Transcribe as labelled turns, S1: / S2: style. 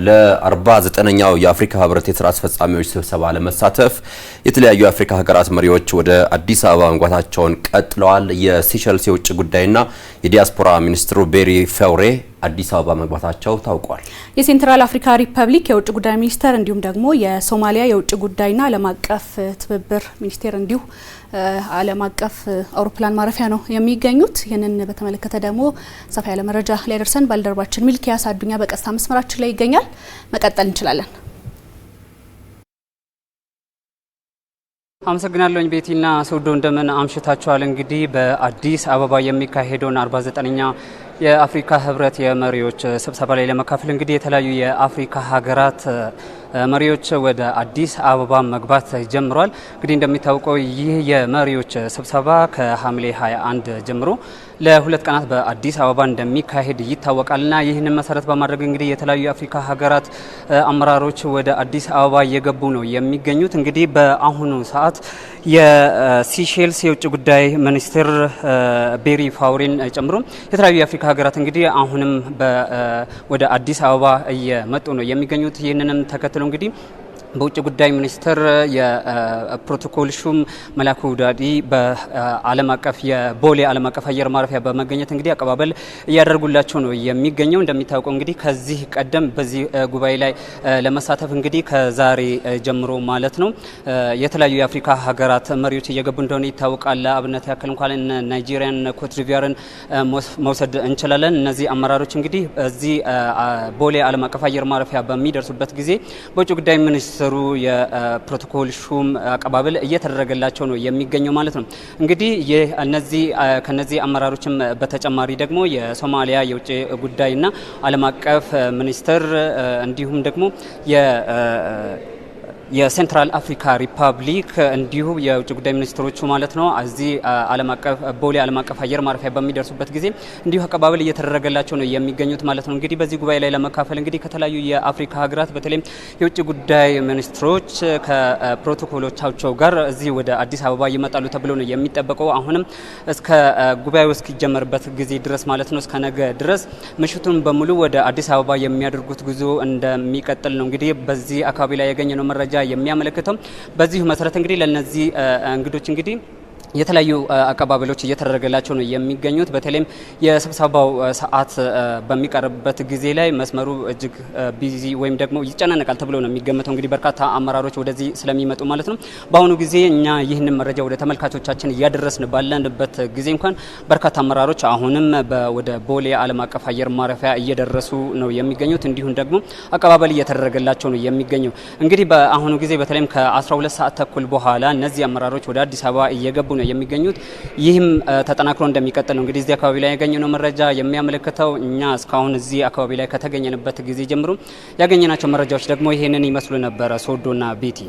S1: ለ49ኛው የአፍሪካ ህብረት የሥራ አስፈጻሚዎች ስብሰባ ለመሳተፍ የተለያዩ የአፍሪካ ሀገራት መሪዎች ወደ አዲስ አበባ መግባታቸውን ቀጥለዋል። የሲሸልስ የውጭ ጉዳይና የዲያስፖራ ሚኒስትሩ ቤሪ ፋውሬ አዲስ አበባ መግባታቸው ታውቋል።
S2: የሴንትራል አፍሪካ ሪፐብሊክ የውጭ ጉዳይ ሚኒስተር እንዲሁም ደግሞ የሶማሊያ የውጭ ጉዳይና ዓለም አቀፍ ትብብር ሚኒስቴር እንዲሁ ዓለም አቀፍ አውሮፕላን ማረፊያ ነው የሚገኙት። ይህንን በተመለከተ ደግሞ ሰፋ ያለ መረጃ ሊያደርሰን ባልደረባችን ሚልኪያስ አዱኛ በቀጥታ መስመራችን ላይ ይገኛል። መቀጠል እንችላለን።
S3: አመሰግናለሁኝ ቤቲና ሶዶ እንደምን አምሽታችኋል። እንግዲህ በአዲስ አበባ የሚካሄደውን 49ኛ የአፍሪካ ህብረት የመሪዎች ስብሰባ ላይ ለመካፈል እንግዲህ የተለያዩ የአፍሪካ ሀገራት መሪዎች ወደ አዲስ አበባ መግባት ጀምሯል። እንግዲህ እንደሚታወቀው ይህ የመሪዎች ስብሰባ ከሐምሌ 21 ጀምሮ ለሁለት ቀናት በአዲስ አበባ እንደሚካሄድ ይታወቃልና ይህንን መሰረት በማድረግ እንግዲህ የተለያዩ የአፍሪካ ሀገራት አመራሮች ወደ አዲስ አበባ እየገቡ ነው የሚገኙት። እንግዲህ በአሁኑ ሰዓት የሲሼልስ የውጭ ጉዳይ ሚኒስትር ቤሪ ፋውሬን ጨምሮ የተለያዩ የአፍሪካ ሀገራት እንግዲህ አሁንም ወደ አዲስ አበባ እየመጡ ነው የሚገኙት። ይህንንም ተከትሎ እንግዲህ በውጭ ጉዳይ ሚኒስትር የፕሮቶኮል ሹም መላኩ ዳዲ በዓለም አቀፍ የቦሌ ዓለም አቀፍ አየር ማረፊያ በመገኘት እንግዲህ አቀባበል እያደረጉላቸው ነው የሚገኘው። እንደሚታወቀው እንግዲህ ከዚህ ቀደም በዚህ ጉባኤ ላይ ለመሳተፍ እንግዲህ ከዛሬ ጀምሮ ማለት ነው የተለያዩ የአፍሪካ ሀገራት መሪዎች እየገቡ እንደሆነ ይታወቃል። አብነት ያክል እንኳን ናይጄሪያን፣ ኮትዲቯርን መውሰድ እንችላለን። እነዚህ አመራሮች እንግዲህ እዚህ ቦሌ ዓለም አቀፍ አየር ማረፊያ በሚደርሱበት ጊዜ በውጭ ጉዳይ ሚኒስትሩ የፕሮቶኮል ሹም አቀባበል እየተደረገላቸው ነው የሚገኘው ማለት ነው። እንግዲህ ከነዚህ አመራሮችም በተጨማሪ ደግሞ የሶማሊያ የውጭ ጉዳይና ዓለም አቀፍ ሚኒስትር እንዲሁም ደግሞ የሴንትራል አፍሪካ ሪፐብሊክ እንዲሁ የውጭ ጉዳይ ሚኒስትሮቹ ማለት ነው እዚህ ቦሌ ዓለም አቀፍ አየር ማረፊያ በሚደርሱበት ጊዜ እንዲሁ አቀባበል እየተደረገላቸው ነው የሚገኙት ማለት ነው። እንግዲህ በዚህ ጉባኤ ላይ ለመካፈል እንግዲህ ከተለያዩ የአፍሪካ ሀገራት በተለይም የውጭ ጉዳይ ሚኒስትሮች ከፕሮቶኮሎቻቸው ጋር እዚህ ወደ አዲስ አበባ ይመጣሉ ተብሎ ነው የሚጠበቀው። አሁንም እስከ ጉባኤው እስኪጀመርበት ጊዜ ድረስ ማለት ነው እስከ ነገ ድረስ ምሽቱን በሙሉ ወደ አዲስ አበባ የሚያደርጉት ጉዞ እንደሚቀጥል ነው እንግዲህ በዚህ አካባቢ ላይ ያገኘነው መረጃ የሚያመለክተው። በዚሁ መሰረት እንግዲህ ለነዚህ እንግዶች እንግዲህ የተለያዩ አቀባበሎች እየተደረገላቸው ነው የሚገኙት። በተለይም የስብሰባው ሰዓት በሚቀርብበት ጊዜ ላይ መስመሩ እጅግ ቢዚ ወይም ደግሞ ይጨናነቃል ተብሎ ነው የሚገመተው። እንግዲህ በርካታ አመራሮች ወደዚህ ስለሚመጡ ማለት ነው። በአሁኑ ጊዜ እኛ ይህንን መረጃ ወደ ተመልካቾቻችን እያደረስን ባለንበት ጊዜ እንኳን በርካታ አመራሮች አሁንም ወደ ቦሌ ዓለም አቀፍ አየር ማረፊያ እየደረሱ ነው የሚገኙት። እንዲሁም ደግሞ አቀባበል እየተደረገላቸው ነው የሚገኘው። እንግዲህ በአሁኑ ጊዜ በተለይም ከ12 ሰዓት ተኩል በኋላ እነዚህ አመራሮች ወደ አዲስ አበባ እየገቡ ነው የሚገኙት። ይህም ተጠናክሮ እንደሚቀጥል ነው እንግዲህ እዚህ አካባቢ ላይ ያገኘነው መረጃ የሚያመለክተው። እኛ እስካሁን እዚህ አካባቢ ላይ ከተገኘንበት ጊዜ ጀምሮ ያገኘናቸው መረጃዎች ደግሞ ይሄንን ይመስሉ ነበረ። ሶዶና ቤቲ